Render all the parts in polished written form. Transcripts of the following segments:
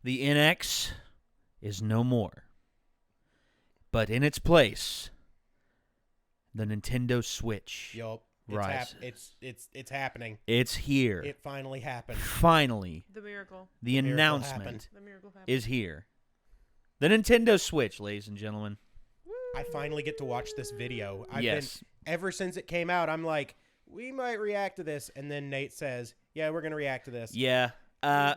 The NX is no more. But in its place, the Nintendo Switch Yup. rises. It's happening. It's here. It finally happened. Finally. The miracle. The miracle announcement happened. The miracle happened. is here. The Nintendo Switch, ladies and gentlemen. I finally get to watch this video. Yes. Ever since it came out, I'm like, we might react to this. And then Nate says, yeah, we're going to react to this. Yeah.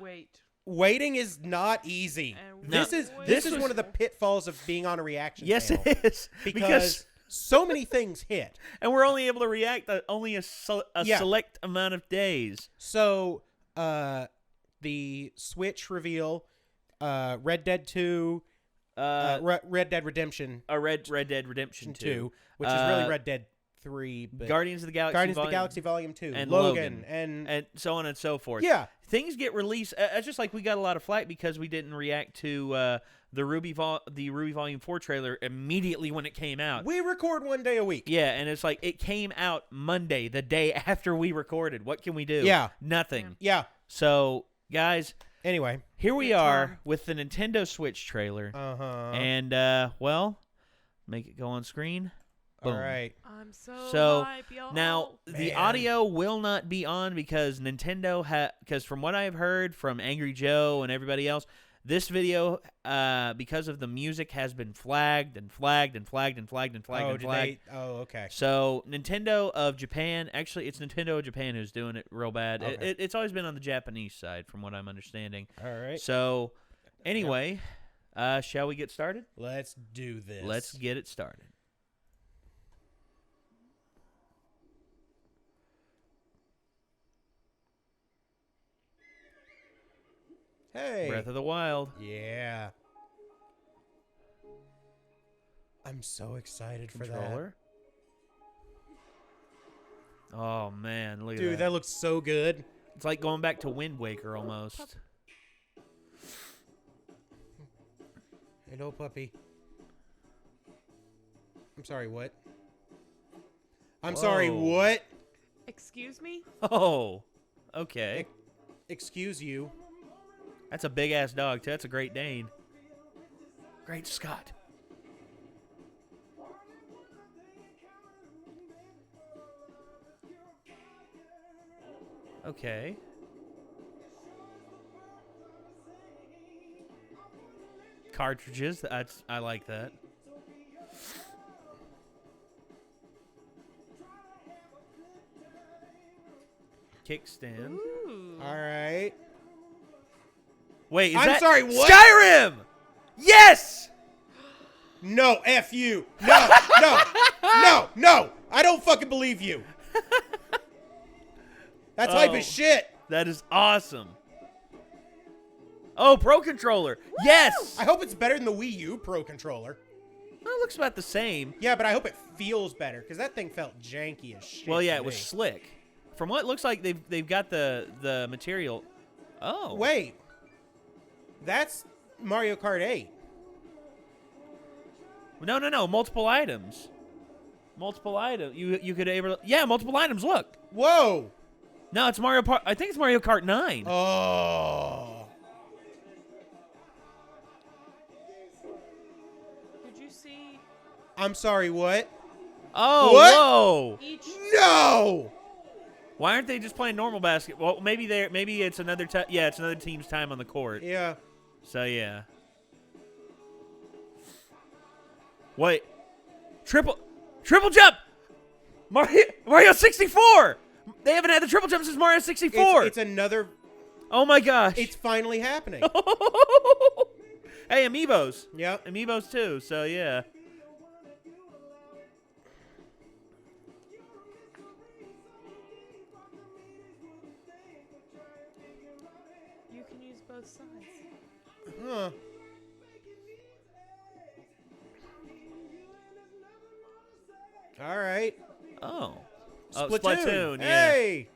Wait. Waiting is not easy. And No, This is one of the pitfalls of being on a reaction Yes, channel. it is. Because so many things hit. And we're only able to react to only a Yeah. select amount of days. So, the Switch reveal, Red Dead 2, Red Dead Redemption Red Dead Redemption 2. which is really Red Dead 3, but Guardians of the Galaxy Guardians of the Galaxy Volume 2, and Logan, and and so on and so forth. yeah. Things get released. It's just like we got a lot of flack because we didn't react to the Ruby Volume 4 trailer immediately when it came out. We record one day a week. Yeah, and it's like it came out Monday, the day after we recorded. What can we do? Yeah. Nothing. Yeah. So, guys, Anyway. here we Good are time. with the Nintendo Switch trailer. Uh-huh. And, well, make it go on screen. Boom. All right. I'm So, so hype, y'all. Now, the Man. audio will not be on because Nintendo because from what I've heard from Angry Joe and everybody else, this video, because of the music, has been flagged and flagged and flagged and flagged and flagged Oh, and flagged. okay. So, Nintendo of Japan, actually, it's Nintendo of Japan who's doing it real bad. Okay. It's always been on the Japanese side, from what I'm understanding. All right. So, anyway, shall we get started? Let's do this. Let's get it started. Hey. Breath of the Wild. Yeah. I'm so excited for that. Controller. Oh, man, look at Dude, that looks so good. It's like going back to Wind Waker almost. Hello, puppy. I'm sorry, what? I'm sorry, Whoa. what? Excuse me? Oh, okay. Excuse you. That's a big-ass dog, too. That's a Great Dane. Great Scott. Okay. Cartridges. I like that. Kickstand. Ooh. All right. Wait, is I'm that sorry, what? Skyrim? Yes! No, F you. No, no, no, no. I don't fucking believe you. That's hype as shit. That is awesome. Oh, Pro Controller. Yes! I hope it's better than the Wii U Pro Controller. Well, it looks about the same. Yeah, but I hope it feels better, because that thing felt janky as shit. Well, yeah, to it was me. slick. From what it looks like, they've got the material. Oh. Wait. That's Mario Kart 8. No. Multiple items. Multiple items. You could able. Yeah, multiple items. Look. Whoa. No, it's Mario. I think it's Mario Kart 9. Oh. Did you see I'm sorry, what? Oh, What? whoa. each? No. Why aren't they just playing normal basketball? Maybe it's another. Yeah, it's another team's time on the court. Yeah. So yeah. Wait. Triple jump. Mario 64. They haven't had the triple jump since Mario 64. It's another. Oh my gosh. It's finally happening. Hey, amiibos. Yep. Amiibos too. So yeah. You can use both sides. Huh. All right. Oh. Splatoon. Yeah. Hey.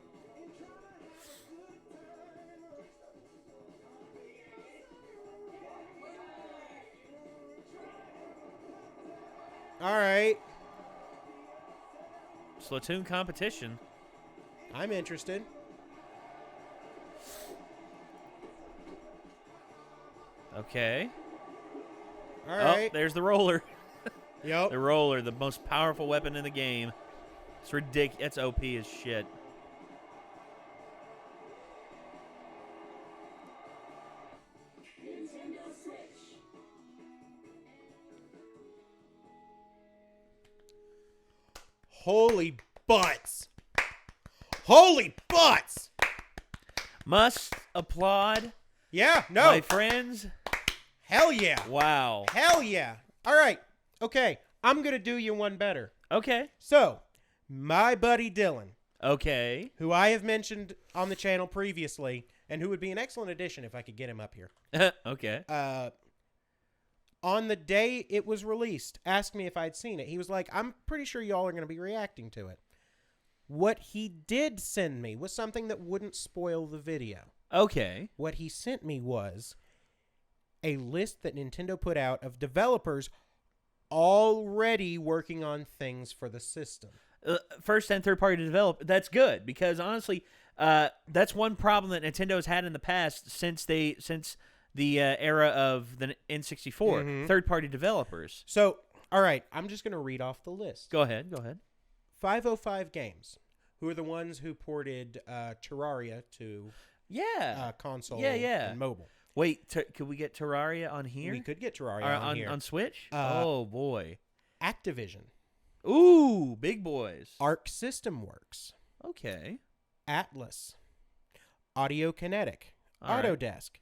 All right. Splatoon competition. I'm interested. Okay. All right. Oh, there's the roller. Yep. The roller, the most powerful weapon in the game. It's ridiculous. That's OP as shit. Holy butts. Holy butts. Must applaud, Yeah, no. my friends. Hell yeah. Wow. Hell yeah. All right. Okay. I'm going to do you one better. Okay. So, my buddy Dylan, Okay. who I have mentioned on the channel previously, and who would be an excellent addition if I could get him up here. Okay. On the day it was released, asked me if I'd seen it. He was like, I'm pretty sure y'all are going to be reacting to it. What he did send me was something that wouldn't spoil the video. Okay. What he sent me was a list that Nintendo put out of developers already working on things for the system. First and third party develop. That's good because honestly, that's one problem that Nintendo's had in the past since the era of the N64. Mhm. Third party developers. So, all right, I'm just going to read off the list. Go ahead. 505 Games, who are the ones who ported Terraria to Yeah. console Yeah. and mobile. Wait, could we get Terraria on here? We could get Terraria Or on here. on Switch? Uh, boy. Activision, Ooh, big boys. Arc System Works, Okay. Atlas, Audio Kinetic, All right. Autodesk,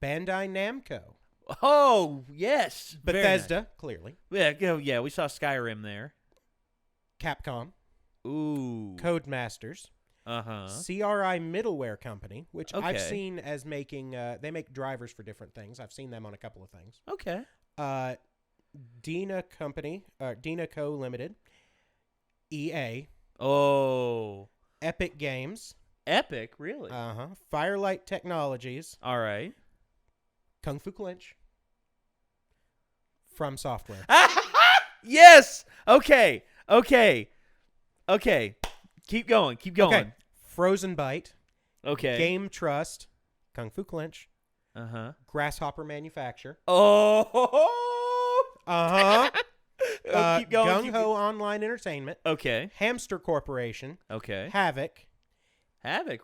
Bandai Namco, Oh, yes. Very Bethesda, clearly, nice. Yeah, we saw Skyrim there. Capcom, Ooh. Codemasters, Uh-huh. CRI Middleware Company, which I've Okay. seen as making, they make drivers for different things. I've seen them on a couple of things. Okay. Dina Company, Dina Co. Limited, EA, Oh. Epic Games, Epic, really? Firelight Technologies, All right. Kung Fu Clinch, From Software. Yes. Okay. Keep going. Okay. Frozen Byte, Okay. Game Trust, Kung Fu Clinch, Uh-huh. Grasshopper Manufacture, Oh. Keep going. Gung Ho Online Entertainment, Okay. Hamster Corporation, Okay. Havoc,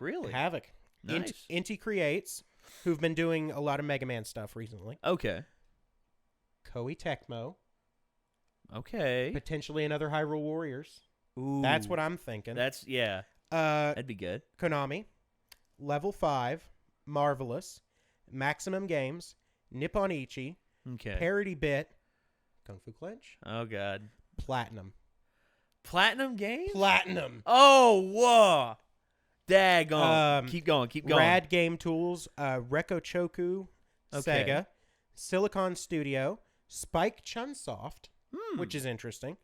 Really? Havoc, Nice. Inti Creates, who've been doing a lot of Mega Man stuff recently, Okay. Koei Tecmo, Okay. potentially another Hyrule Warriors. Ooh. That's what I'm thinking. Yeah. Uh, That'd be good. Konami, Level 5, Marvelous, Maximum Games, Nippon Ichi, Okay. Parody Bit, Kung Fu Clinch, Oh God. Platinum. Platinum Games? Platinum. Oh, whoa. Daggone. Um, Keep going. Rad Game Tools, Reko Choku, Okay. Sega, Silicon Studio, Spike Chunsoft, Hmm. which is interesting,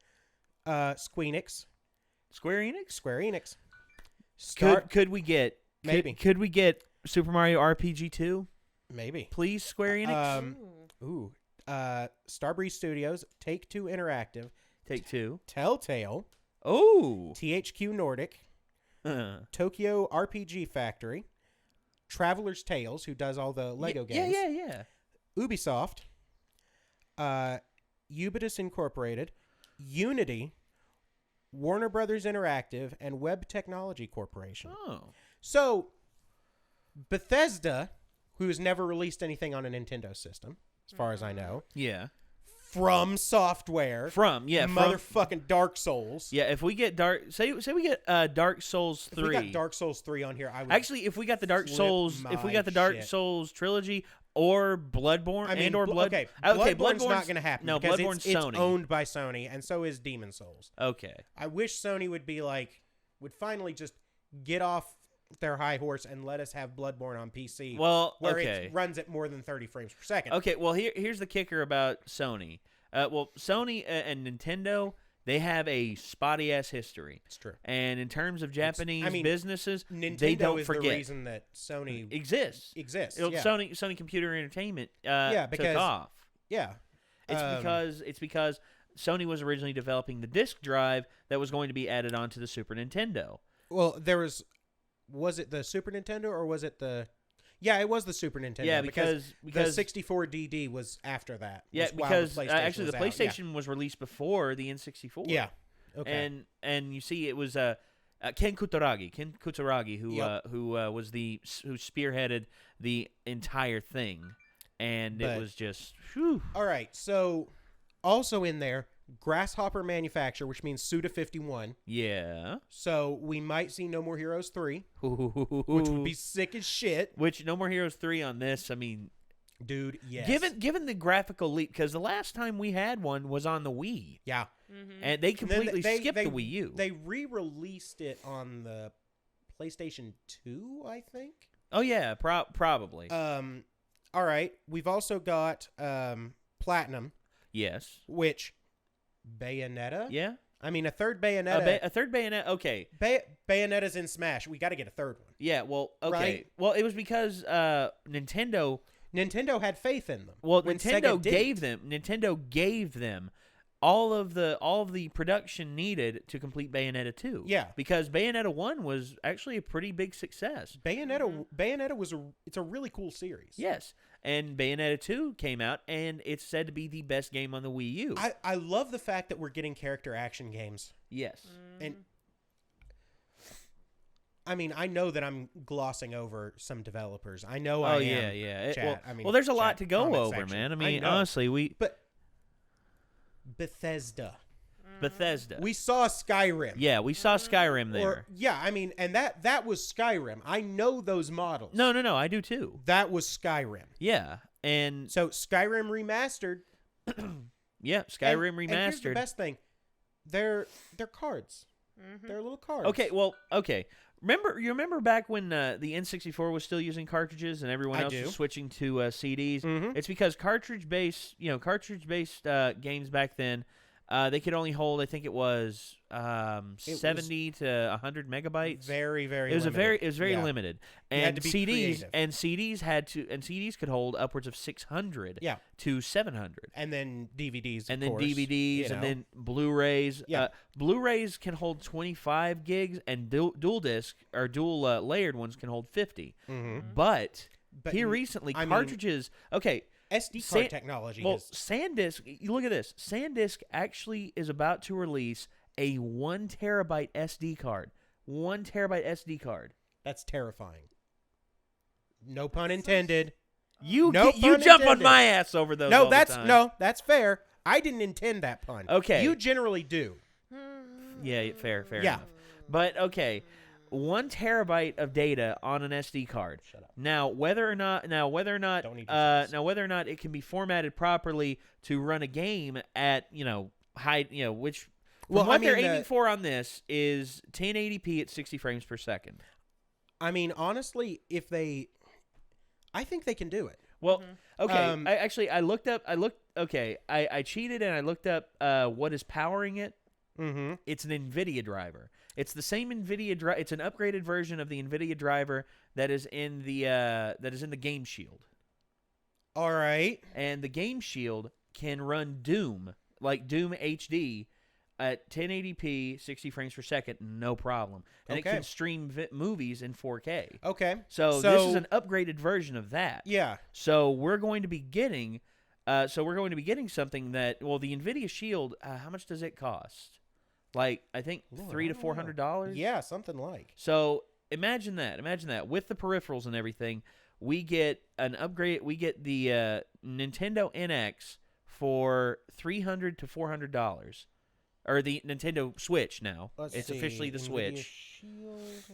Squeenix, Square Enix? Square Enix. Could we get Maybe. Could we get Super Mario RPG 2? Maybe. Please, Square Enix? Ooh. Starbreeze Studios, Take-Two Interactive, Take 2. Telltale, Oh. THQ Nordic, Tokyo RPG Factory, Traveler's Tales, who does all the Lego games. Yeah. Ubisoft, Ubitus Incorporated, Unity, Warner Brothers Interactive, and Web Technology Corporation. Oh. So, Bethesda, who has never released anything on a Nintendo system, as far as I know, Yeah. From Software, motherfucking Dark Souls. Yeah, if we get say we get Dark Souls 3. If we got Dark Souls 3 on here, I would Actually, if we got the Dark flip Souls, if we my got the Dark shit. Souls trilogy or Bloodborne or Blood Okay, okay, Bloodborne's not going to happen. No, because Bloodborne's it's Sony. owned by Sony, and so is Demon Souls. Okay. I wish Sony would finally just get off their high horse and let us have Bloodborne on PC. Well, where okay. it runs at more than 30 frames per second. Okay, well here's the kicker about Sony. Sony and Nintendo, they have a spotty ass history. It's true. And in terms of Japanese businesses, Nintendo they don't is forget the reason that Sony exists. exists. Yeah. Yeah. Sony Computer Entertainment because took off. Yeah. It's because Sony was originally developing the disk drive that was going to be added onto the Super Nintendo. Well, was it the Super Nintendo or was it the Yeah, it was the Super Nintendo. Yeah, because the 64 DD was after that. yeah, was while because PlayStation actually was the out. PlayStation was released before the N64. Yeah. Okay. And you see it was Ken Kutaragi who Yep. who spearheaded the entire thing, and But- it was just whew. All right. So also in there, Grasshopper Manufacture, which means Suda 51. Yeah. So we might see No More Heroes 3, which would be sick as shit. Which No More Heroes 3 on this, I mean, Dude, yes. given the graphical leap, because the last time we had one was on the Wii, Yeah. and they And then completely skipped the Wii U. They re-released it on the PlayStation 2, I think. Oh yeah, probably. All right. We've also got Platinum, yes. which Bayonetta? Yeah. I mean, a third Bayonetta. A third Bayonetta. Okay. Bayonetta's in Smash. We got to get a third one. Yeah. Well. Okay. Right? Well, it was because Nintendo. Nintendo had faith in them. Well, when Nintendo Sega gave didn't. them. Nintendo gave them all of the production needed to complete Bayonetta 2. Yeah. Because Bayonetta 1 was actually a pretty big success. Bayonetta was it's a really cool series. Yes. And Bayonetta 2 came out, and it's said to be the best game on the Wii U. I love the fact that we're getting character action games. Yes. And I mean, I know that I'm glossing over some developers. I know I am. yeah. Chat. I mean, well, there's a lot chat, to go comment over, section. man. I I mean, know. honestly, But Bethesda. Bethesda. We saw Skyrim. Yeah, we saw Skyrim there. I mean, and that was Skyrim. I know those models. No, I do too. That was Skyrim. Yeah, and So Skyrim remastered. yeah, Skyrim And here's the remastered. best thing. They're cards. They're little cards. Okay, well, okay. You remember back when the N64 was still using cartridges and everyone I else do. was switching to CDs? Mhm. It's because cartridge-based games back then, they could only hold, I think it was 70 to 100 megabytes. Very, very. It was limited. very Yeah. limited, You had and to be CDs creative. CDs could hold upwards of 600 Yeah. to 700. And then DVDs. And of then course, DVDs, you know. and then Blu-rays. Yeah. Blu-rays can hold 25 gigs, and dual disc or dual layered ones can hold 50. Mhm. But But here recently, I mean, cartridges. Okay, SD card technology. well, is SanDisk. You look at this. SanDisk actually is about to release a 1 terabyte SD card. 1 terabyte SD card. that's terrifying. No pun intended. You No you pun jump on intended. my ass over those. No, all the time. that's fair. I didn't intend that pun. Okay. You generally do. Yeah, fair Yeah. enough. But okay, 1 terabyte of data on an SD card. Shut up. Now, whether or not Don't need your face. it can be formatted properly to run a game at high which Well, what I mean, they're aiming for on this is 1080p at 60 frames per second. I mean, honestly, I think they can do it. Well, okay. I cheated and I looked up what is powering it. Mm-hmm. It's an NVIDIA driver. It's the same NVIDIA driver. It's an upgraded version of the NVIDIA driver that is in the Game Shield. All right. And the Game Shield can run Doom, like Doom HD, at 1080p, 60 frames per second, no problem. And Okay. it can stream movies in 4K. Okay. So this is an upgraded version of that. Yeah. So we're going to be getting, something that, well, the NVIDIA Shield. How much does it cost? Like, I think Lord, $300 I to don't know. $400. Yeah, something like. So imagine that with the peripherals and everything, we get an upgrade. We get the Nintendo NX for $300 to $400, or the Nintendo Switch. Now it's officially the NVIDIA Switch. Shield.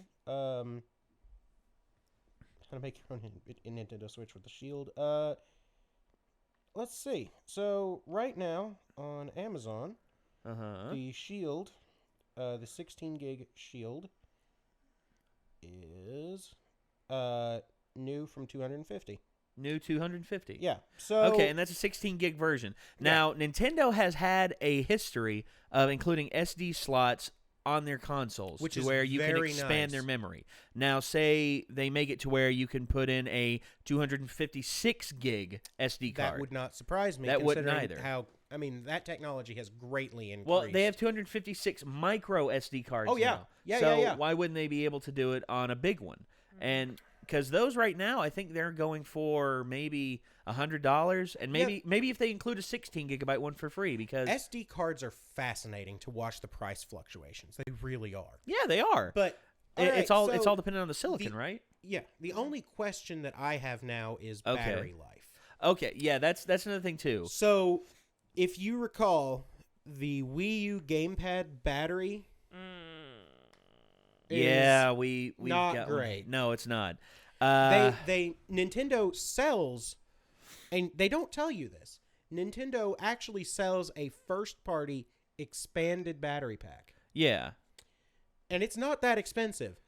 How to make your own Nintendo Switch with the Shield. Let's see. So right now on Amazon, the Shield, the 16 gig Shield, is new from 250. New 250. Yeah. So Okay, and that's a 16 gig version. Now, Nintendo has had a history of including SD slots on their consoles, Which to is where you can very expand nice. their memory. Now, say they make it to where you can put in a 256 gig SD card. that would not surprise me. That wouldn't considering either. How that technology has greatly increased. Well, they have 256 micro SD cards. Oh, yeah. now. Yeah, so yeah. why wouldn't they be able to do it on a big one? And because those right now, I think they're going for maybe $100, and maybe if they include a 16 gigabyte one for free, because SD cards are fascinating to watch the price fluctuations. They really are. yeah, they are. But It's all dependent on the silicon, right? Yeah. The only question that I have now is battery life. Okay, yeah, that's another thing too. So, if you recall, the Wii U gamepad battery. Yeah, we've not got great. One. No, it's not. Nintendo sells, and they don't tell you this. Nintendo actually sells a first-party expanded battery pack. Yeah. And it's not that expensive.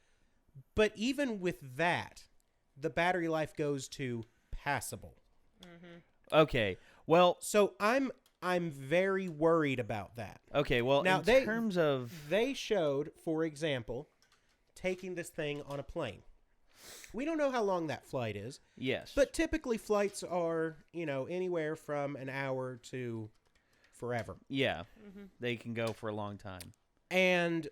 But even with that, the battery life goes to passable. Okay. Well, so I'm very worried about that. Okay, well, now, in terms of they showed, for example, taking this thing on a plane. We don't know how long that flight is. Yes. But typically flights are, anywhere from an hour to forever. Yeah. They can go for a long time. And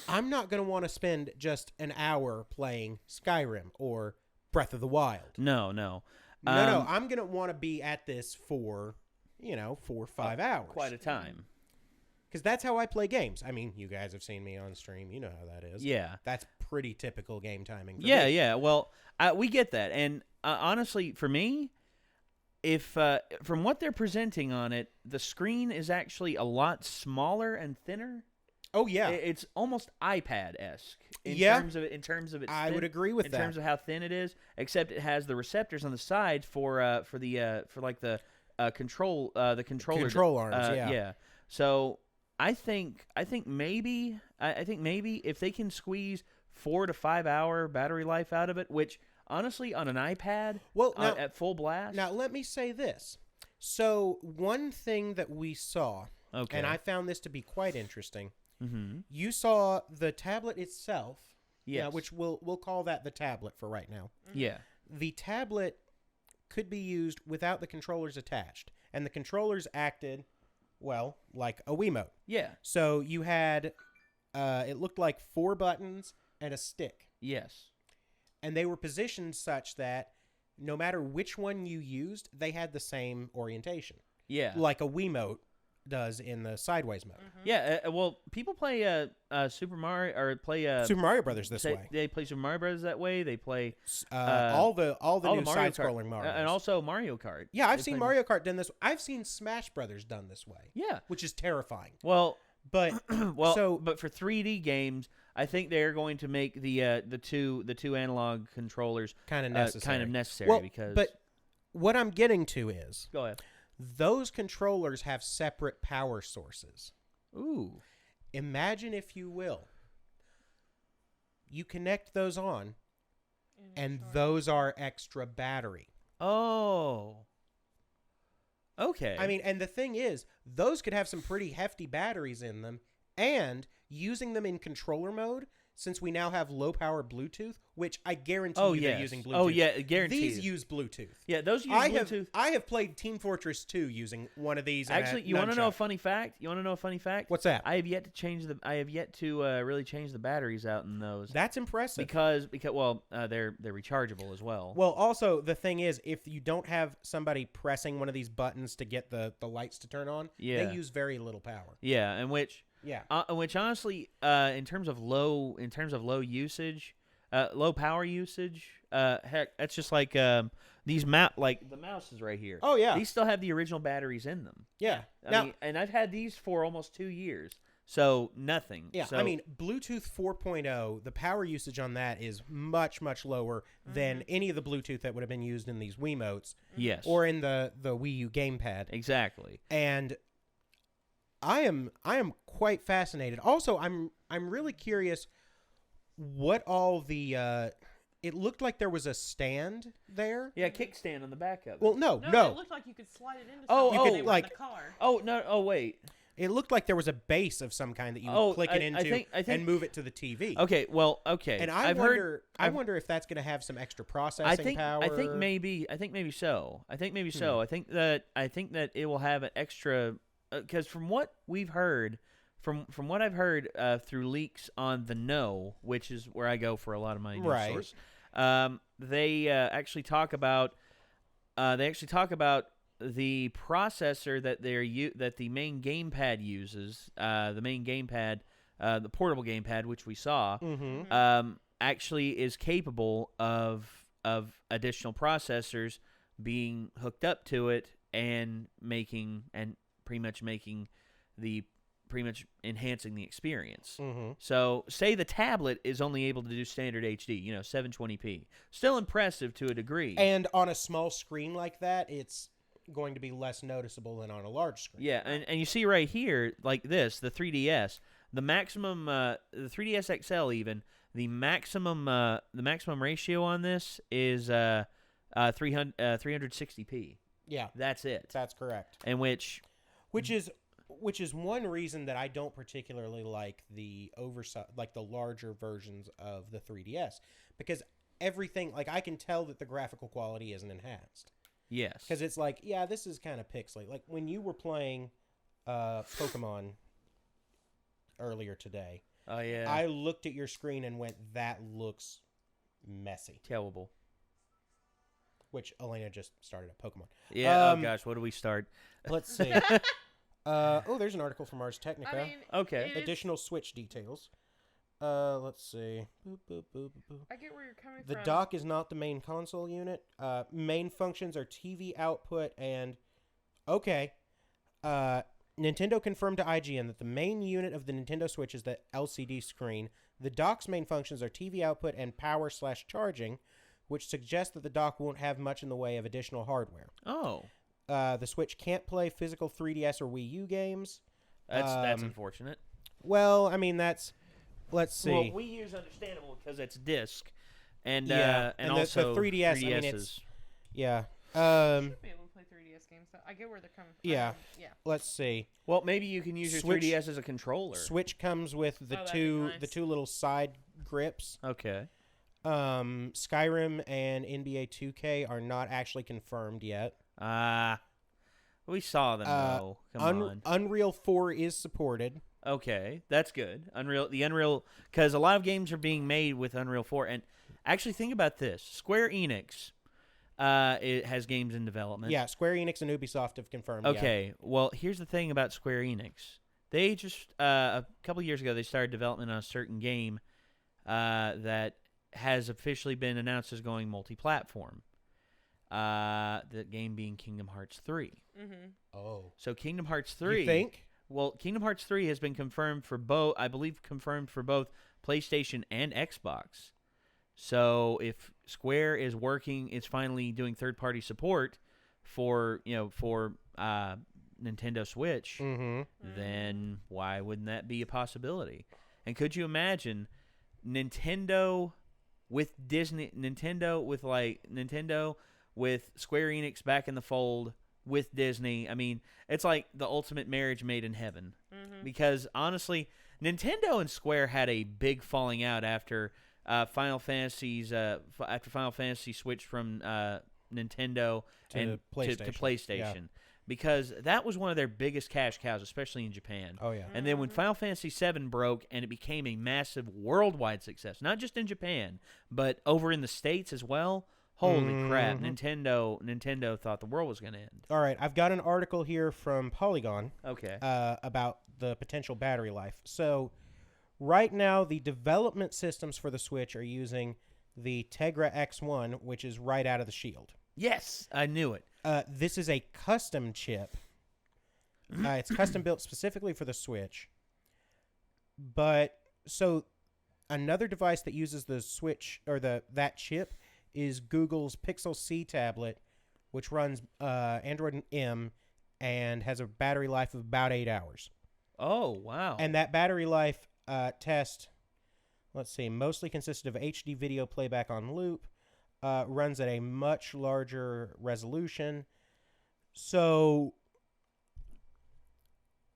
I'm not going to want to spend just an hour playing Skyrim or Breath of the Wild. No. No, I'm going to want to be at this for, 4 or 5 hours. Quite a time. Because that's how I play games. I mean, you guys have seen me on stream. You know how that is. Yeah. That's pretty typical game timing for me. Yeah. Well, we get that. And honestly, for me, if from what they're presenting on it, the screen is actually a lot smaller and thinner. Oh, yeah. It's almost iPad-esque in terms of its I would agree with that. In terms of how thin it is, except it has the receptors on the sides for the controller. Control arms, Yeah. So I think maybe if they can squeeze 4 to 5 hour battery life out of it, which honestly on an iPad, at full blast. Now let me say this. So one thing that we saw, and I found this to be quite interesting. You saw the tablet itself, which we'll call that the tablet for right now. Yeah. The tablet could be used without the controllers attached, and the controllers acted, well, like a Wiimote. Yeah. So you had, it looked like 4 buttons and a stick. Yes. And they were positioned such that no matter which one you used, they had the same orientation. Yeah. Like a Wiimote does in the sideways mode. Yeah, well, people play Super Mario or play Super Mario Brothers this way. They play Super Mario Brothers that way. They play all the new Mario side-scrolling Mario, and also Mario Kart. Yeah, I've seen Mario Kart done this. I've seen Smash Brothers done this way. Yeah, which is terrifying. Well, but but for 3D games, I think they're going to make the two analog controllers kind of necessary. Well, because but what I'm getting to is go ahead. Those controllers have separate power sources. Ooh. Imagine, if you will, you connect those on, and those are extra battery. Oh. Okay. I mean, and the thing is, those could have some pretty hefty batteries in them, and using them in controller mode, since we now have low-power Bluetooth, which I guarantee they're using Bluetooth. Oh, yeah, guaranteed. These use Bluetooth. Yeah, those use Bluetooth. I have played Team Fortress 2 using one of these. Actually, you want to know a funny fact? What's that? I have yet to really change the batteries out in those. That's impressive. Because they're rechargeable as well. Well, also the thing is, if you don't have somebody pressing one of these buttons to get the lights to turn on, they use very little power. Yeah, and which honestly, in terms of low usage, low power usage, heck, that's just like these like the mouses right here. Oh yeah, these still have the original batteries in them. Yeah, I mean, and I've had these for almost 2 years, so nothing. Yeah, so, I mean, Bluetooth 4.0, the power usage on that is much lower than any of the Bluetooth that would have been used in these Wiimotes. Yes, or in the Wii U gamepad. Exactly, and I am quite fascinated. Also, I'm really curious what all the it looked like there was a stand there. Yeah, kickstand on the back of it. Well, no. It looked like you could slide it into something like in the car. Oh no! Oh wait. It looked like there was a base of some kind that you would click it into I think, and move it to the TV. Okay, okay. And I wonder if that's going to have some extra processing power. I think maybe so. I think that it will have an extra. Because from what we've heard from what I've heard through leaks on the No, which is where I go for a lot of my news source, they actually talk about the processor that that the main gamepad uses, the portable gamepad, which we saw, actually is capable of additional processors being hooked up to it and pretty much enhancing the experience. So, say the tablet is only able to do standard HD, 720p. Still impressive to a degree. And on a small screen like that, it's going to be less noticeable than on a large screen. Yeah, and you see right here, like this, the 3DS, the maximum, the 3DS XL even, the maximum ratio on this is 360p. Yeah, that's it. That's correct. And which is one reason that I don't particularly like the larger versions of the 3DS, because everything, like, I can tell that the graphical quality isn't enhanced. Yes, because it's like, yeah, this is kind of pixely. Like when you were playing Pokemon earlier today. Oh yeah. I looked at your screen and went, "That looks messy." Terrible. Which Elena just started a Pokemon. Yeah. Oh gosh, what do we start? Let's see. There's an article from Ars Technica. Okay. Additional Switch details. Let's see. Boop, boop, boop, boop. I get where you're coming from. The dock is not the main console unit. Main functions are TV output and... Okay. Nintendo confirmed to IGN that the main unit of the Nintendo Switch is the LCD screen. The dock's main functions are TV output and power/charging, which suggests that the dock won't have much in the way of additional hardware. Oh. The Switch can't play physical 3DS or Wii U games. That's unfortunate. Well, I mean, let's see. Well, Wii U is understandable because it's disc, and the also 3DS. I mean, it's yeah. Should be able to play 3DS games. Though. I get where they're coming from. Yeah. Let's see. Well, maybe you can use your 3DS as a controller. Switch comes with the two little side grips. Okay. Skyrim and NBA 2K are not actually confirmed yet. We saw them though. Come on. Unreal 4 is supported. Okay, that's good. Unreal, because a lot of games are being made with Unreal 4. And actually, think about this: Square Enix, it has games in development. Yeah, Square Enix and Ubisoft have confirmed. Okay, well, here's the thing about Square Enix: they just a couple years ago they started development on a certain game that has officially been announced as going multi-platform. The game being Kingdom Hearts 3. Oh, so Kingdom Hearts 3. You think? Well, Kingdom Hearts 3 has been confirmed for both, I believe, PlayStation and Xbox. So if Square is finally doing third-party support for Nintendo Switch, then why wouldn't that be a possibility? And could you imagine Nintendo with Disney, Nintendo with Square Enix back in the fold with Disney? I mean, it's like the ultimate marriage made in heaven. Because honestly, Nintendo and Square had a big falling out after Final Fantasy switched from Nintendo to PlayStation. Yeah. Because that was one of their biggest cash cows, especially in Japan. Oh, yeah. And then when Final Fantasy VII broke and it became a massive worldwide success, not just in Japan, but over in the States as well, holy crap, Nintendo thought the world was going to end. All right, I've got an article here from Polygon about the potential battery life. So right now, the development systems for the Switch are using the Tegra X1, which is right out of the shield. Yes, I knew it. This is a custom chip. It's custom built specifically for the Switch. But so another device that uses the Switch or that chip is Google's Pixel C tablet, which runs Android M and has a battery life of about 8 hours. Oh, wow. And that battery life test, let's see, mostly consisted of HD video playback on loop. Runs at a much larger resolution. So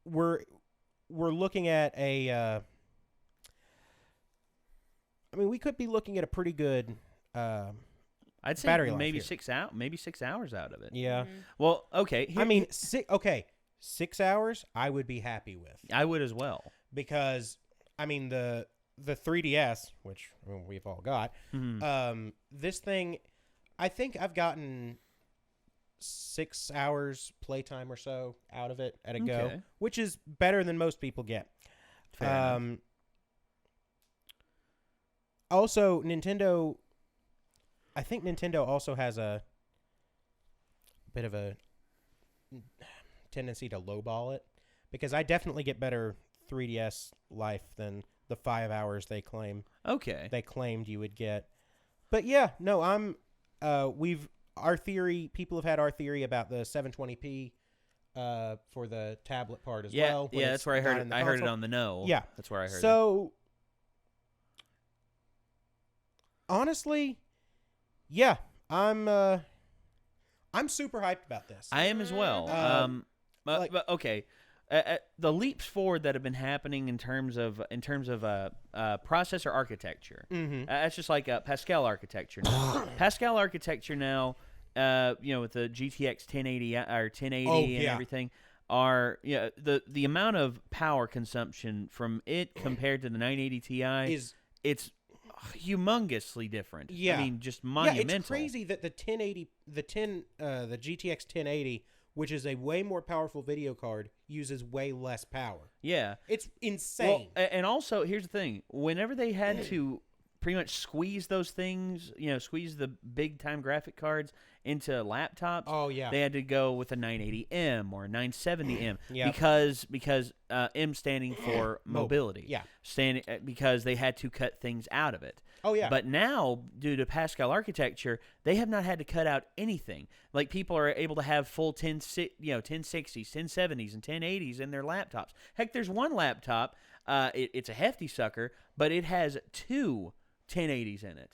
we're looking at a we could be looking at a pretty good I'd say battery maybe life 6 hours out of it. Yeah. Well, okay. Okay. 6 hours, I would be happy with. I would as well. Because, I mean, the 3DS, which we've all got, this thing, I think I've gotten 6 hours playtime or so out of it at a go, which is better than most people get. Fair enough. Also, I think Nintendo also has a bit of a tendency to lowball it, because I definitely get better 3DS life than the 5 hours they claimed you would get. But yeah, no, people have had our theory about the 720p for the tablet part as well. Yeah, that's where I heard it. I heard it on the No. Yeah. That's where I heard it. So, honestly, yeah, I'm super hyped about this. I am as well. But okay. The leaps forward that have been happening in terms of processor architecture. That's just like Pascal architecture now. Pascal architecture now, with the GTX 1080 or 1080 and everything, are the amount of power consumption from it compared to the 980 Ti it's humongously different. Yeah, I mean, just monumental. Yeah, it's crazy that the GTX 1080, which is a way more powerful video card, uses way less power. Yeah. It's insane. Well, and also, here's the thing. Whenever they had to pretty much squeeze those things, squeeze the big-time graphic cards into laptops, they had to go with a 980M or a 970M because M standing for mobility. Yeah. Because they had to cut things out of it. Oh, yeah. But now, due to Pascal architecture, they have not had to cut out anything. Like, people are able to have full 1060s, 1070s, and 1080s in their laptops. Heck, there's one laptop, it's a hefty sucker, but it has two 1080s in it.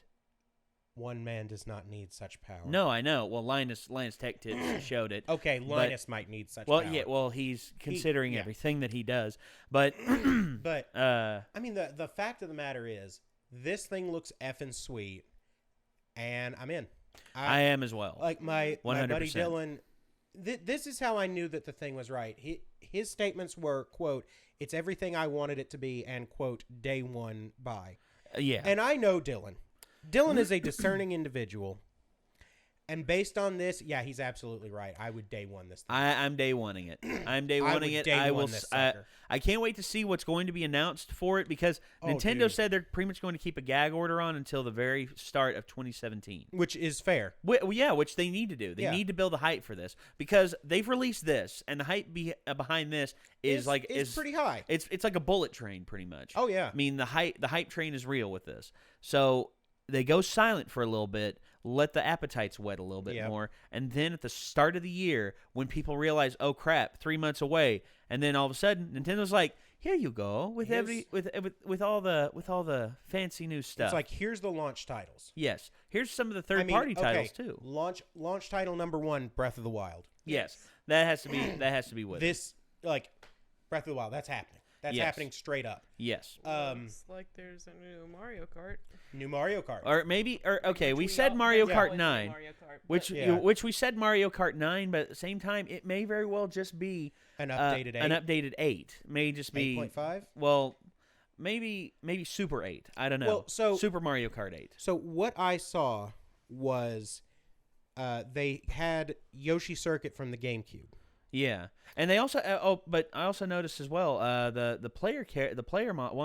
One man does not need such power. No, I know. Well, Linus Tech Tips showed it. Okay, Linus might need such power. Well, yeah, he's considering everything that he does. But, I mean, the fact of the matter is, this thing looks effing sweet, and I'm in. I am as well. Like my buddy Dylan, this is how I knew that the thing was right. His statements were, quote, "It's everything I wanted it to be," and, quote, "day one buy." Yeah. And I know Dylan. Dylan is a discerning individual. And based on this, yeah, he's absolutely right. I would day one this thing. I'm day oneing it. I can't wait to see what's going to be announced for it, because Nintendo said they're pretty much going to keep a gag order on until the very start of 2017. Which is fair. Which they need to do. They need to build a hype for this, because they've released this, and the hype behind this is pretty high. It's like a bullet train, pretty much. Oh yeah. I mean, the hype train is real with this. So they go silent for a little bit, let the appetites wet a little bit more, and then at the start of the year, when people realize, oh crap, 3 months away, and then all of a sudden Nintendo's like, here you go with all the fancy new stuff. It's like, here's the launch titles. Yes, here's some of the third-party titles too. Launch title number 1, Breath of the Wild. Yes, that has to be with this. Like, Breath of the Wild, that's happening. That's happening straight up. Yes. Looks like there's a new Mario Kart. We said Mario Kart 9, Mario Kart, which we said Mario Kart 9, but at the same time, it may very well just be an updated 8. An updated 8. May just be 8.5. Well, maybe Super 8. I don't know. Well, so Super Mario Kart 8. So what I saw was they had Yoshi Circuit from the GameCube. Yeah, and they also but I also noticed as well the player one of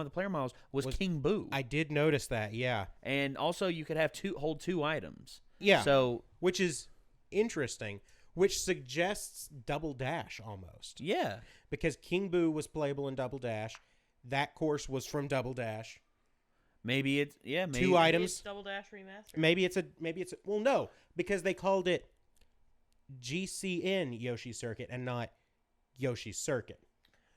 the player models was King Boo. I did notice that, yeah. And also you could have hold two items. Yeah. So which is interesting, which suggests Double Dash almost. Yeah. Because King Boo was playable in Double Dash. That course was from Double Dash. Maybe it's maybe 2 items. It's Double Dash remastered. Maybe it's a well, no, because they called it GCN Yoshi Circuit and not Yoshi Circuit.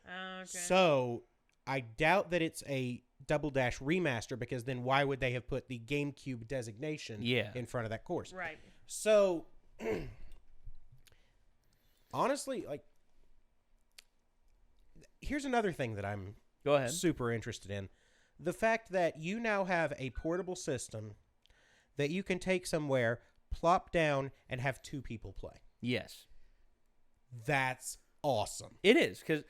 Okay. So I doubt that it's a Double Dash remaster, because then why would they have put the GameCube designation in front of that course? Right. So honestly, like, here's another thing that I'm super interested in. The fact that you now have a portable system that you can take somewhere, plop down, and have 2 people play. Yes. That's awesome. It is because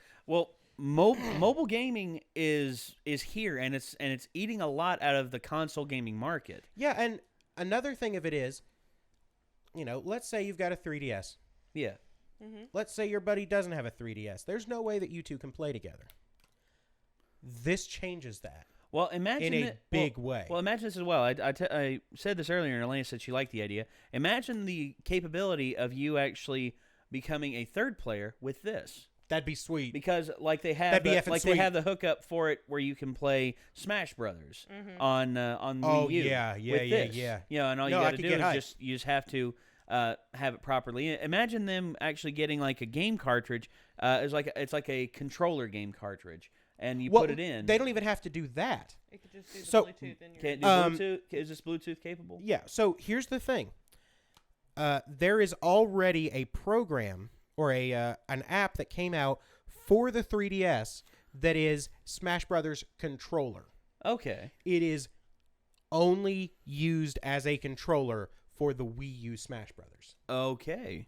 mobile gaming is here, and it's eating a lot out of the console gaming market. Yeah, and another thing of it is, let's say you've got a 3DS. Yeah. Mm-hmm. Let's say your buddy doesn't have a 3DS. There's no way that you two can play together. This changes that. Well, imagine in a big way. Well, imagine this as well. I said this earlier, and Elena said she liked the idea. Imagine the capability of you actually becoming a third player with this. That'd be sweet. Because they have they have the hookup for it where you can play Smash Brothers on Wii U. Yeah. And all you got to do is you just have to have it properly. Imagine them actually getting like a game cartridge. It's like a controller game cartridge. And you put it in. They don't even have to do that. It could just do the Bluetooth in your... Can't do Bluetooth? Is this Bluetooth capable? Yeah. So here's the thing. There is already a program or an app that came out for the 3DS that is Smash Brothers controller. Okay. It is only used as a controller for the Wii U Smash Brothers. Okay.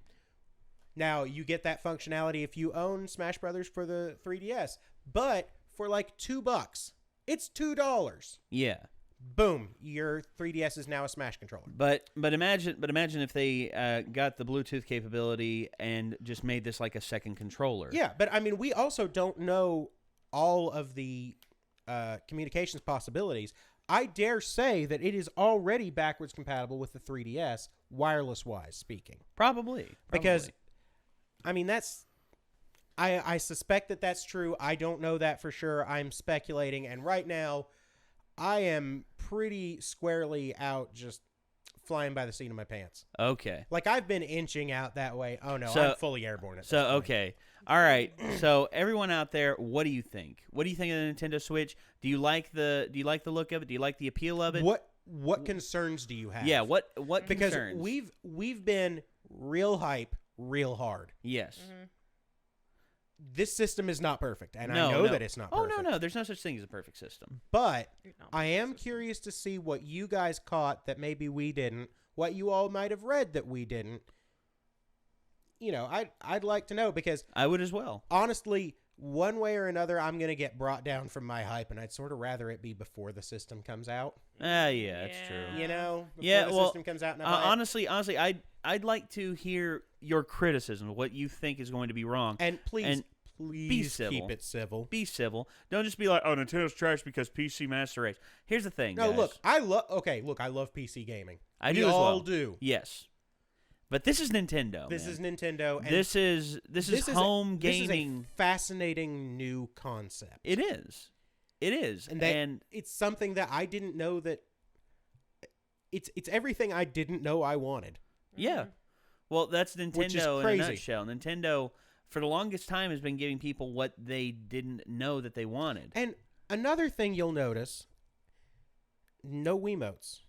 Now, you get that functionality if you own Smash Brothers for the 3DS, but for like $2, it's $2. Yeah. Boom, your 3DS is now a Smash controller. But imagine if they got the Bluetooth capability and just made this like a second controller. Yeah, but I mean, we also don't know all of the communications possibilities. I dare say that it is already backwards compatible with the 3DS, wireless-wise speaking. Probably. Because, I mean, I suspect that that's true. I don't know that for sure. I'm speculating, and right now, I am pretty squarely out just flying by the seat of my pants. Okay. Like, I've been inching out that way. Oh, no, I'm fully airborne at this point. Okay. All right. So, everyone out there, what do you think? What do you think of the Nintendo Switch? Do you like the look of it? Do you like the appeal of it? What concerns do you have? Yeah, what because concerns? we've been real hype, real hard. Yes. Mm-hmm. This system is not perfect, and I know that it's not perfect. Oh, no. There's no such thing as a perfect system. But I am curious to see what you guys caught that maybe we didn't, what you all might have read that we didn't. I'd like to know, because I would as well. Honestly, one way or another, I'm going to get brought down from my hype, and I'd sort of rather it be before the system comes out. Yeah, that's true. Before the system comes out. And honestly, I'd like to hear your criticism of what you think is going to be wrong. And please be civil. Keep it civil. Be civil. Don't just be like, oh, Nintendo's trash because PC Master Race. Here's the thing, No, guys. look, I love PC gaming. We all do. Yes. But this is Nintendo. This is Nintendo. And this is home gaming. This is a fascinating new concept. It is. And it's something that I didn't know that. It's everything I didn't know I wanted. Yeah. Well, that's Nintendo crazy. in a nutshell. Nintendo, for the longest time, has been giving people what they didn't know that they wanted. And another thing you'll notice, no Wiimotes.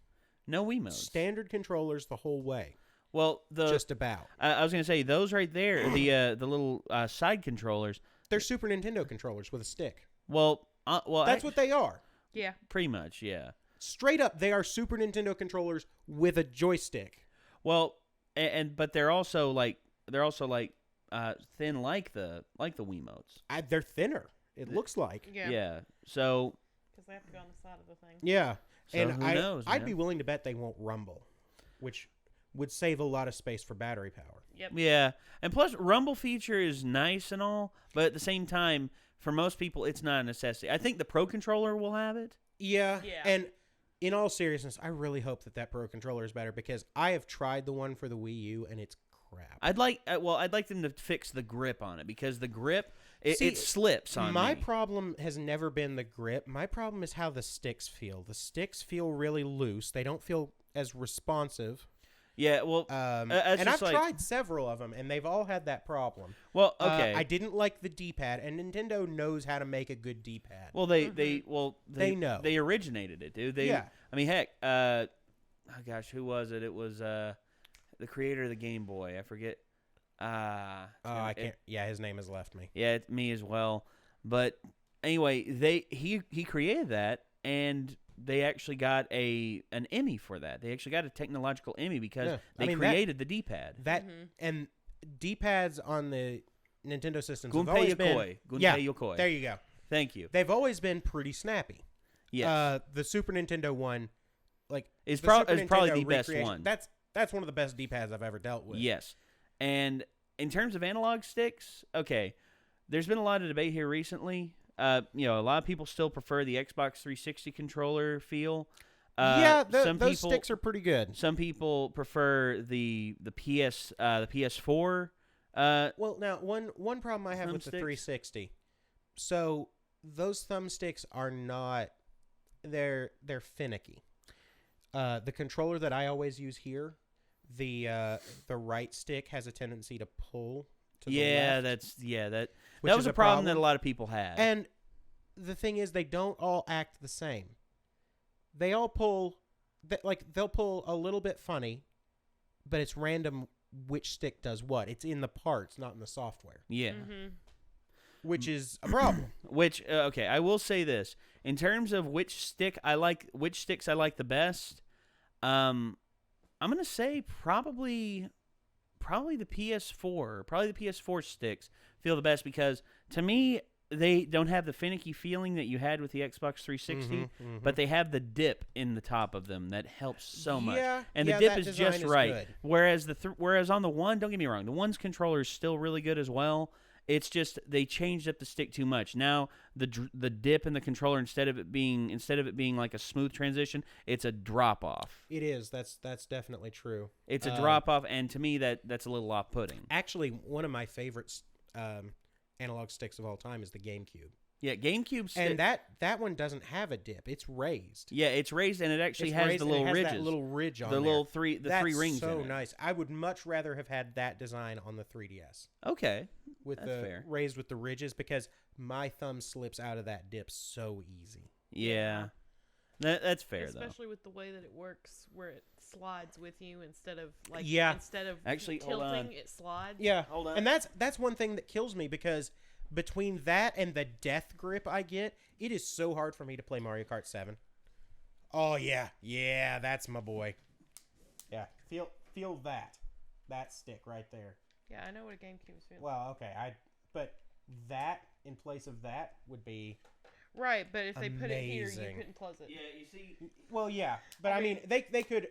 No Wiimotes. Standard controllers the whole way. Well, just about. I was going to say, those right there, the little side controllers. They're Super Nintendo controllers with a stick. Well, that's what they are. Yeah. Pretty much, yeah. Straight up, they are Super Nintendo controllers with a joystick. Well, but they're also like thin like the Wiimotes. They're thinner. It looks like. Yeah. So. Because they have to go on the side of the thing. Yeah. So and who knows, I'd be willing to bet they won't rumble, which would save a lot of space for battery power. Yep. Yeah. And plus, rumble feature is nice and all, but at the same time, for most people, it's not a necessity. I think the Pro Controller will have it. Yeah. And in all seriousness, I really hope that Pro Controller is better, because I have tried the one for the Wii U, and it's crap. I'd like them to fix the grip on it, because the grip, it slips on my me. problem has never been the grip. My problem is how the sticks feel. The sticks feel really loose. They don't feel as responsive. Yeah, well, and I've tried several of them, and they've all had that problem. Well, okay. I didn't like the D-pad, and Nintendo knows how to make a good D-pad. Well, they know. They originated it, dude. I mean, heck, oh gosh, who was it? It was the creator of the Game Boy. I forget. I can't. His name has left me. Yeah, it's me as well. But anyway, he created that, and they actually got an Emmy for that. They actually got a technological Emmy because they created the D-pad. And D-pads on the Nintendo systems have Gunpei always been... Yokoi. Gunpei Yeah, Yokoi. there you go. Thank you. They've always been pretty snappy. Yes. The Super Nintendo one, like... It's the probably Super the Nintendo best recreation- one. That's one of the best D-pads I've ever dealt with. Yes. And in terms of analog sticks, okay, there's been a lot of debate here recently. A lot of people still prefer the Xbox 360 controller feel. Those sticks are pretty good. Some people prefer the PS4. Well, now one problem I have with the 360, so those thumbsticks are not, they're finicky. The controller that I always use here, the right stick has a tendency to pull to the left. That was a problem that a lot of people had. And the thing is, they don't all act the same. They all pull, they'll pull a little bit funny, but it's random which stick does what. It's in the parts, not in the software. Yeah. Mm-hmm. Which is a problem. Okay, I will say this. In terms of which sticks I like the best, I'm going to say probably the PS4. Probably the PS4 sticks feel the best because, to me, they don't have the finicky feeling that you had with the Xbox 360, but they have the dip in the top of them that helps so much. And the dip is just right. Good. Whereas on the one, don't get me wrong, the one's controller is still really good as well. It's just they changed up the stick too much. Now the dip in the controller, instead of it being like a smooth transition, it's a drop off. It is. That's definitely true. It's a drop off, and to me that's a little off putting. Actually, one of my favorites analog sticks of all time is the GameCube. Yeah, GameCube stick. And that one doesn't have a dip. It's raised. Yeah, it's raised, and it actually has the little ridges. That little ridge on the there. little three rings. That's so in it. nice. I would much rather have had that design on the 3DS. Okay, with that's fair. Raised with the ridges, because my thumb slips out of that dip so easy. Yeah. That's fair, especially with the way that it works, where it slides with you instead of actually tilting, it slides. Yeah, hold on. And that's one thing that kills me, because between that and the death grip I get, it is so hard for me to play Mario Kart 7. Oh yeah, that's my boy. Yeah, feel that stick right there. Yeah, I know what a GameCube feels. Well, okay, but that in place of that would be. Right, but if they amazing. put it here, you couldn't close it. Yeah, you see. Well, yeah, but I mean, they could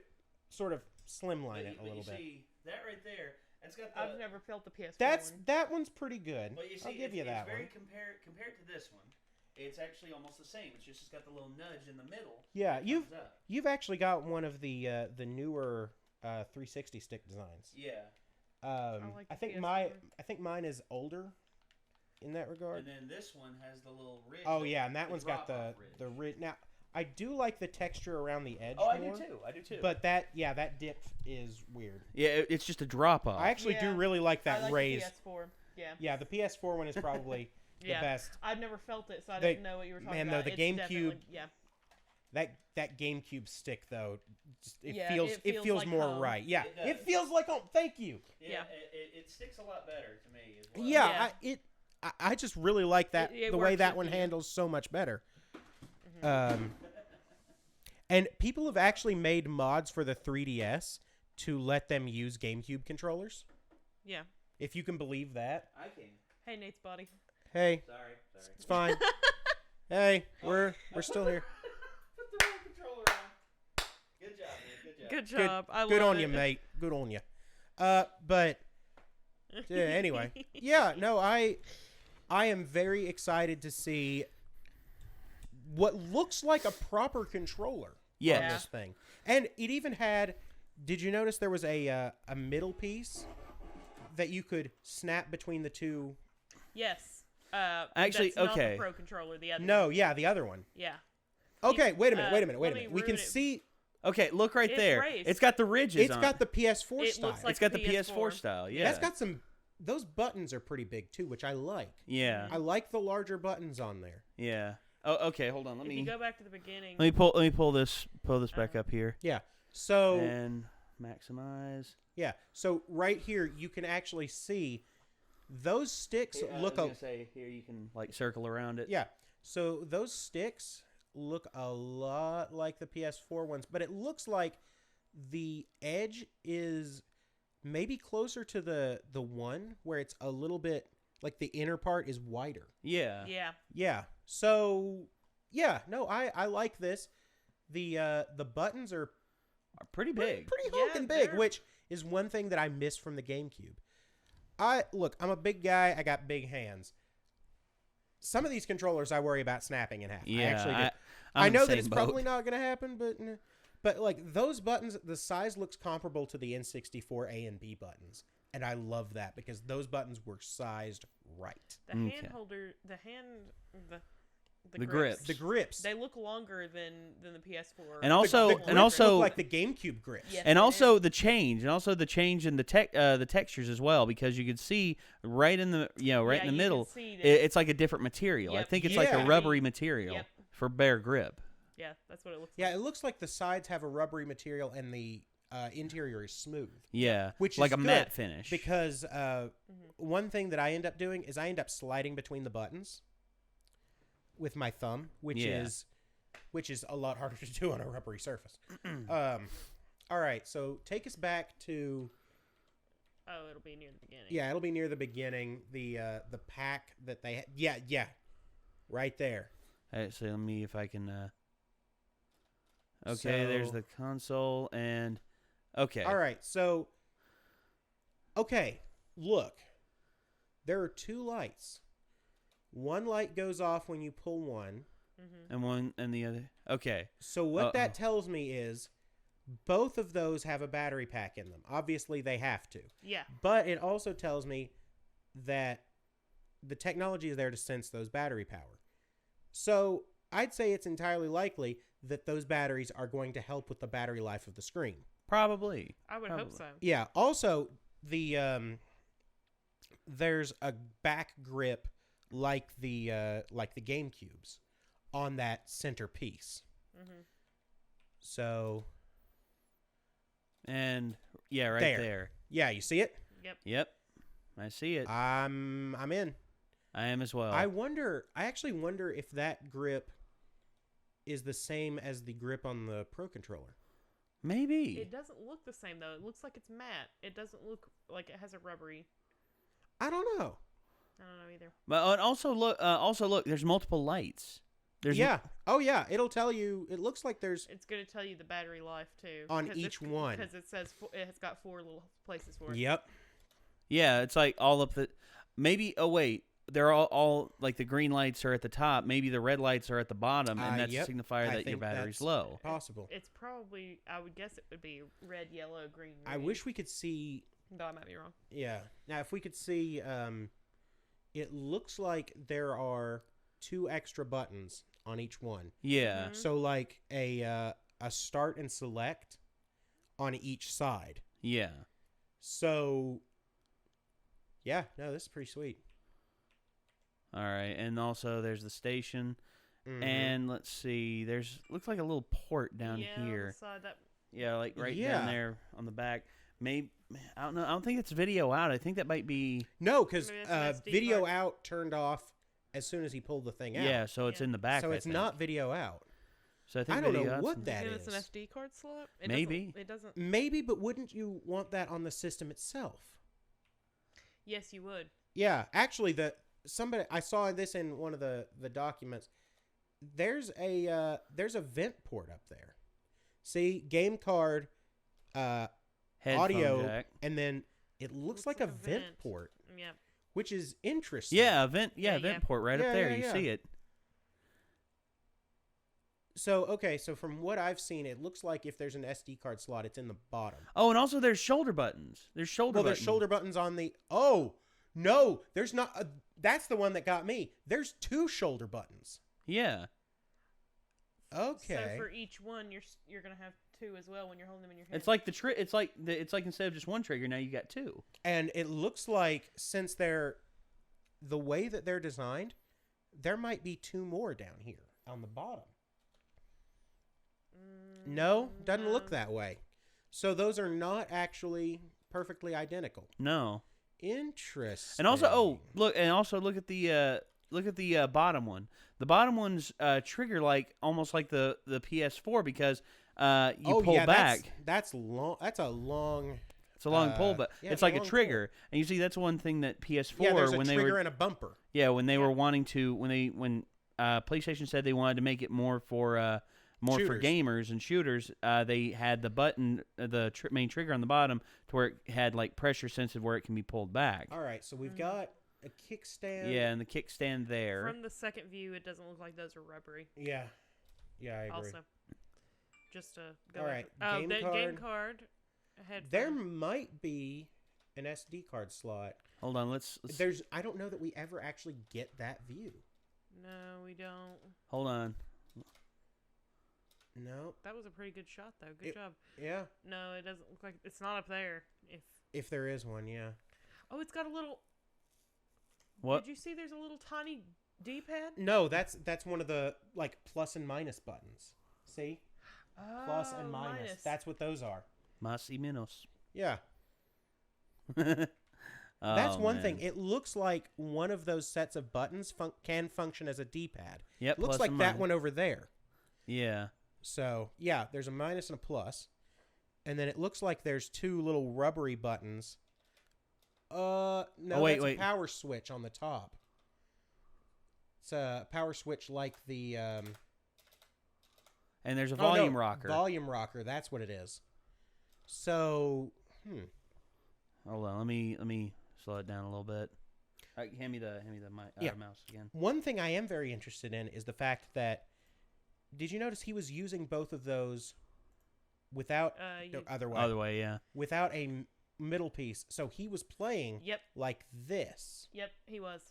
sort of slimline it a little bit. See that right there? It's got the. I've never felt the PS4 that one's pretty good. But you see, I'll give you that it's very one. compared to this one. It's actually almost the same. It's got the little nudge in the middle. Yeah, you've actually got one of the newer 360 stick designs. Yeah. I think mine is older in that regard. And then this one has the little ridge. Oh yeah, and that one's got the ridge. Now, I do like the texture around the edge. Oh, more, I do too. But that dip is weird. Yeah, it's just a drop off. I actually do really like that I like raised. The PS4. Yeah. Yeah, the PS4 one is probably the best. I've never felt it, so I didn't know what you were talking about. Man, though, the GameCube. Yeah. That GameCube stick though, it feels like more home. right. Yeah, it feels like home. Thank you. Yeah. It sticks a lot better to me as well. Yeah. I just really like that the way that one you. handles so much better. And people have actually made mods for the 3DS to let them use GameCube controllers. Yeah. If you can believe that. I can. Hey, Nate's body. Hey. Sorry. It's fine. Hey, we're still here. Put the wrong controller on. Good job, man. Good job. I love good on it. you, mate. Good on you. But yeah, anyway. Yeah, no, I am very excited to see what looks like a proper controller on this thing. And it even had, did you notice there was a middle piece that you could snap between the two? Yes. Actually, that's okay. Not the Pro controller, the other No, one. yeah, the other one. Yeah. Okay, wait a minute. We can ruin it. see. Okay, look right It's there. raised. It's got the ridges It's on got the PS4 It style. looks like It's got the PS4. PS4 style, yeah. That's got some. Those buttons are pretty big too, which I like. Yeah. I like the larger buttons on there. Yeah. Oh, okay, hold on. If you go back to the beginning. Let me pull this back up here. Yeah. So and maximize. Yeah. So right here you can actually see those sticks look I was gonna say here you can like circle around it. Yeah. So those sticks look a lot like the PS4 ones, but it looks like the edge is maybe closer to the one where it's a little bit Like the inner part is wider. Yeah. Yeah. Yeah. So yeah, no, I like this. The buttons are pretty big. Pretty Yeah, hulking big, they're- which is one thing that I miss from the GameCube. I'm a big guy. I got big hands. Some of these controllers I worry about snapping in half. Yeah, I actually do. I'm I in the know that same it's boat. probably not going to happen, but like those buttons, the size looks comparable to the N64 A and B buttons, and I love that because those buttons were sized right. The hand holder, the grips. The grips. They look longer than the PS4. And also, the grips look like the GameCube grips. Yes, and they also do. the change, in the textures as well, because you can see right in the in the you can middle, see that- it's like a different material. I Yep. think it's like a Yeah. rubbery material Yep. for better grip. Yeah, that's what it looks Yeah, like. it looks like the sides have a rubbery material and the interior is smooth. Yeah, Which like is a good matte finish. Because one thing that I end up doing is I end up sliding between the buttons with my thumb, which is a lot harder to do on a rubbery surface. All right, so take us back to. Oh, it'll be near the beginning. Yeah, it'll be near the beginning. The pack that they yeah, right there. All right, so let me if I can. Okay, there's So- the console and. Okay. All right, so. Okay, look. There are two lights. One light goes off when you pull one. And one and the other. Okay. So what that tells me is both of those have a battery pack in them. Obviously, they have to. Yeah. But it also tells me that the technology is there to sense those battery power. So I'd say it's entirely likely that those batteries are going to help with the battery life of the screen. Probably. I would hope so. Yeah. Also, there's a back grip like the GameCubes on that center piece. So. And yeah, right there. Yeah, you see it? Yep. I see it. I'm in. I am as well. I actually wonder if that grip is the same as the grip on the Pro Controller. Maybe. It doesn't look the same though. It looks like it's matte. It doesn't look like it has a rubbery. I don't know. I don't know either. But also look. There's multiple lights. Oh yeah. It'll tell you. It looks like there's It's going to tell you the battery life too on each one because it says it has got 4 little places for it. Yep. Yeah, it's like all up the. Maybe. Oh wait, they're all like the green lights are at the top. Maybe the red lights are at the bottom, and that's Yep. a signifier I that your think battery's that's low. Possible. It's probably. I would guess it would be red, yellow, green. I wish we could see. Though I might be wrong. Yeah. Now, if we could see, it looks like there are 2 extra buttons on each one. Yeah. Mhm. So like a start and select on each side. Yeah. So yeah, no, this is pretty sweet. All right, and also there's the station, Mhm. and let's see, looks like a little port down yeah, here. On the side, that Yeah, like right Yeah. down there on the back. Maybe I don't know. I don't think it's video out. I think that might be. No, because Maybe that's an SD video card. out turned off as soon as he pulled the thing out. Yeah, so it's Yeah. in the back. So I it's think. not video out. So I think I don't know video out's what in- that Maybe it's an is. SD card slot. It Maybe. It doesn't. Maybe, but wouldn't you want that on the system itself? Yes, you would. Yeah, actually, I saw this in one of the documents. There's a vent port up there. See, game card, Headphone audio, jack. and then it looks like a vent port, Yeah. which is interesting. Yeah, a vent. Yeah, Yeah, vent yeah. port right Yeah, up there. yeah, You yeah. see it. So from what I've seen, it looks like if there's an SD card slot, it's in the bottom. Oh, and also there's shoulder buttons. There's shoulder. Well, buttons. there's shoulder buttons on the. Oh no, there's not. That's the one that got me. There's 2 shoulder buttons. Yeah. Okay. So for each one, you're gonna have 2 as well when you're holding them in your hand. It's like It's like instead of just 1 trigger, now you got 2. And it looks like since they're the way that they're designed, there might be 2 more down here on the bottom. No, doesn't look that way. So those are not actually perfectly identical. No. Interesting. And also, look at the bottom one. The bottom one's trigger like almost like the PS4 because you pull back. That's long. That's a long. It's a long pull, but it's like a trigger. Pull. And you see, that's one thing that PS4 there's when a they trigger were and a bumper. Yeah, when they were wanting to when PlayStation said they wanted to make it more for gamers and shooters, they had the button, the main trigger on the bottom, to where it had like pressure sensitive, where it can be pulled back. All right, so we've got a kickstand. Yeah, and the kickstand there. From the second view, it doesn't look like those are rubbery. Yeah, I agree. Also, just to go. All right, game card. There might be an SD card slot. Hold on, let's. I don't know that we ever actually get that view. No, we don't. Hold on. No. That was a pretty good shot, though. Good job. Yeah. No, it doesn't look like it's not up there. If there is one, yeah. Oh, it's got a little. What? Did you see? There's a little tiny D-pad. No, that's one of the like plus and minus buttons. See, plus and minus. That's what those are. Más y menos. Yeah. That's one thing. It looks like one of those sets of buttons can function as a D-pad. Yep. Looks like that one over there. Yeah. So, yeah, there's a minus and a plus. And then it looks like there's two little rubbery buttons. No, that's a power switch on the top. It's a power switch like the... and there's a volume rocker. Volume rocker, that's what it is. So, Hold on, let me slow it down a little bit. All right, hand me the mouse again. One thing I am very interested in is the fact that... Did you notice he was using both of those without other way, yeah, without a middle piece? So he was playing like this. Yep, he was.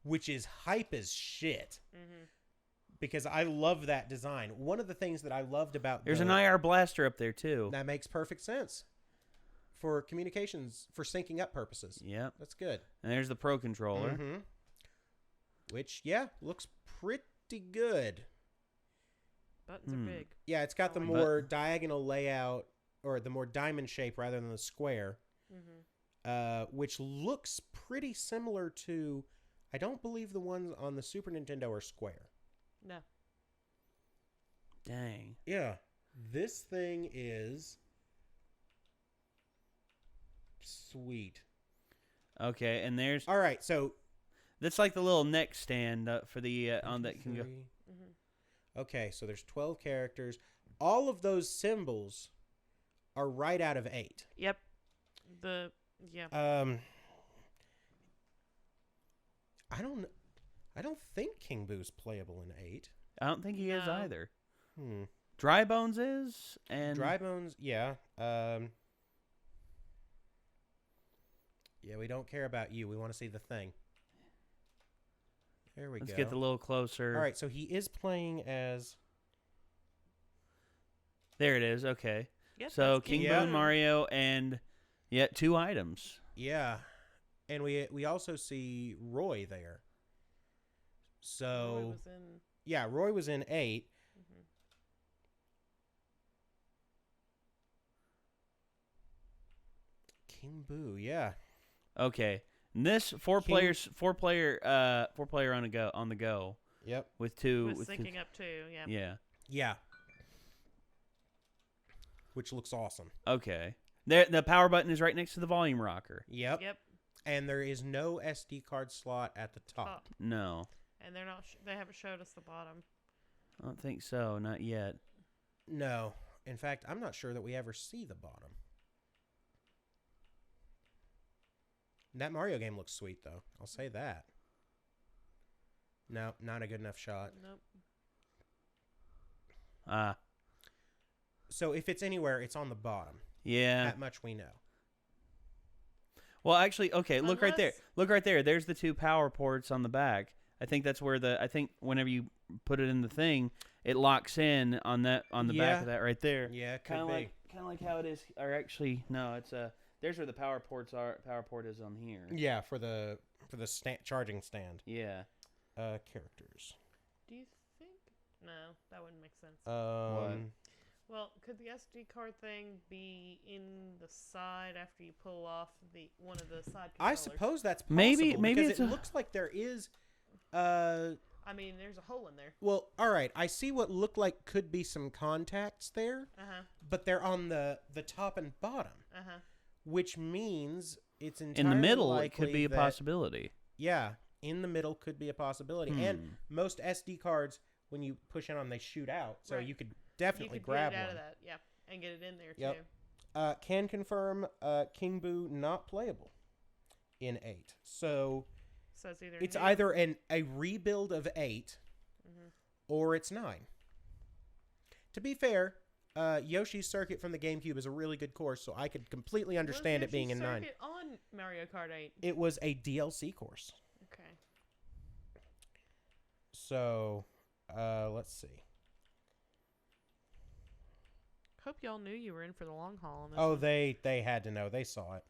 Which is hype as shit. Mm-hmm. Because I love that design. One of the things that I loved about there's an IR blaster up there too. That makes perfect sense for communications, for syncing up purposes. Yeah, that's good. And there's the Pro controller, which looks pretty good. Buttons are big. Yeah, it's got the more diagonal layout, or the more diamond shape rather than the square, which looks pretty similar to, I don't believe the ones on the Super Nintendo are square. No. Dang. Yeah. This thing is sweet. Okay, and there's... All right, so... That's like the little neck stand for the... on that can go... Okay, so there's 12 characters. All of those symbols are right out of 8. Yep. I don't think King Boo's playable in 8. I don't think he is either. Dry Bones is, and Dry Bones, yeah. Yeah, we don't care about you. We want to see the thing. There we go. Let's get a little closer. All right, so he is playing as... There it is, okay. Yep, so King Boo, Mario, and 2 items. Yeah, and we also see Roy there. So... Roy was in... Yeah, Roy was in 8. King Boo, yeah. Okay. And this four player on the go. Yep. With 2 with syncing up too, yeah. Yeah. Yeah. Which looks awesome. Okay. The power button is right next to the volume rocker. Yep. And there is no SD card slot at the top. No. And they're not they haven't showed us the bottom. I don't think so, not yet. No. In fact, I'm not sure that we ever see the bottom. That Mario game looks sweet, though. I'll say that. No, not a good enough shot. Nope. So if it's anywhere, it's on the bottom. Yeah. That much we know. Well, actually, okay, look right there. Look right there. There's the 2 power ports on the back. I think that's where I think whenever you put it in the thing, it locks in on the back of that right there. Yeah, it could be. Kind of like how it is. Or actually, no, it's there's where the power ports are. Power port is on here. Yeah, for the charging stand. Yeah. Characters. Do you think? No, that wouldn't make sense. What? Well, could the SD card thing be in the side after you pull off one of the side controllers? I suppose that's possible. Maybe because it looks like there is. I mean, there's a hole in there. Well, all right. I see what look like could be some contacts there, but they're on the top and bottom, which means it's entirely in the middle. likely It could be a possibility. Yeah, in the middle could be a possibility. And most SD cards, when you push in on them, they shoot out. So you could definitely grab get it out one. of that, yeah, and get it in there Yep. too. Can confirm King Boo not playable in 8. So it's either a rebuild of 8 or it's 9. To be fair, Yoshi's Circuit from the GameCube is a really good course, so I could completely understand it being in 9. Circuit on Mario Kart 8? It was a DLC course. Okay. So, let's see. Hope y'all knew you were in for the long haul on this. Oh, they had to know. They saw it.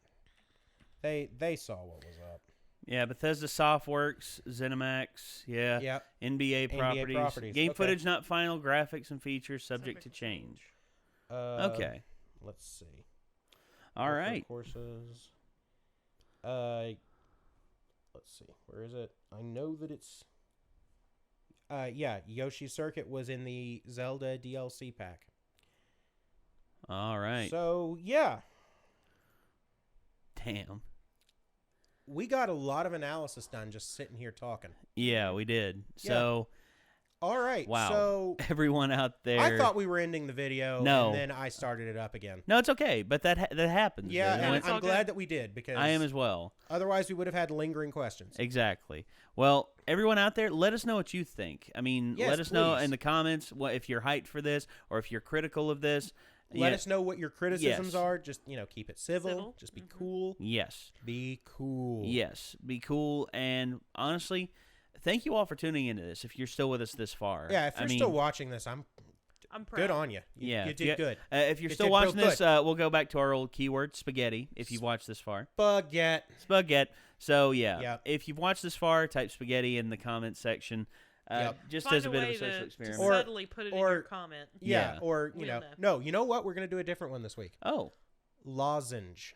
They saw what was up. Yeah, Bethesda Softworks, ZeniMax, Yep. NBA properties. Game footage not final, graphics and features subject to change. Okay. Let's see. All right. Courses. Let's see. Where is it? I know that it's... Yoshi's Circuit was in the Zelda DLC pack. All right. So, yeah. Damn. We got a lot of analysis done just sitting here talking. Yeah, we did. So, all right. Wow. So everyone out there, I thought we were ending the video, and then I started it up again. No, it's okay, but that happens. Yeah, and I'm glad that we did, because I am as well. Otherwise, we would have had lingering questions. Exactly. Well, everyone out there, let us know what you think. I mean, let us know in the comments if you're hyped for this or if you're critical of this. Let us know what your criticisms are. Just, keep it civil. Just be cool. Yes. Be cool. Yes. Be cool. And honestly, thank you all for tuning into this. If you're still with us this far. Yeah, if you're still watching this, I'm proud. Good on you. You did good. If you're still watching this, we'll go back to our old keyword, spaghetti, if you've watched this far. Spaghetti. So, if you've watched this far, type spaghetti in the comments section. Just Find as a bit of a way social experiment. To subtly put it in your comment. Yeah, or, no, you know what? We're going to do a different one this week. Oh. Lozenge.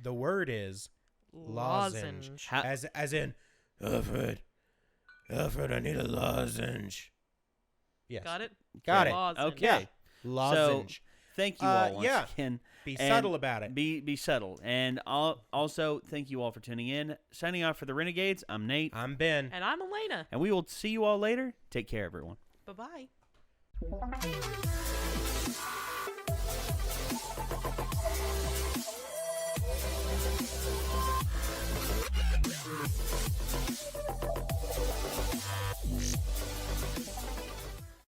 The word is lozenge. As in, Alfred, I need a lozenge. Yes. Got it? Got it. Lozenge. Okay. Yeah. Lozenge. So, thank you all once again. Be subtle about it. Be subtle. And also, thank you all for tuning in. Signing off for the Renegades, I'm Nate. I'm Ben. And I'm Elena. And we will see you all later. Take care, everyone. Bye-bye.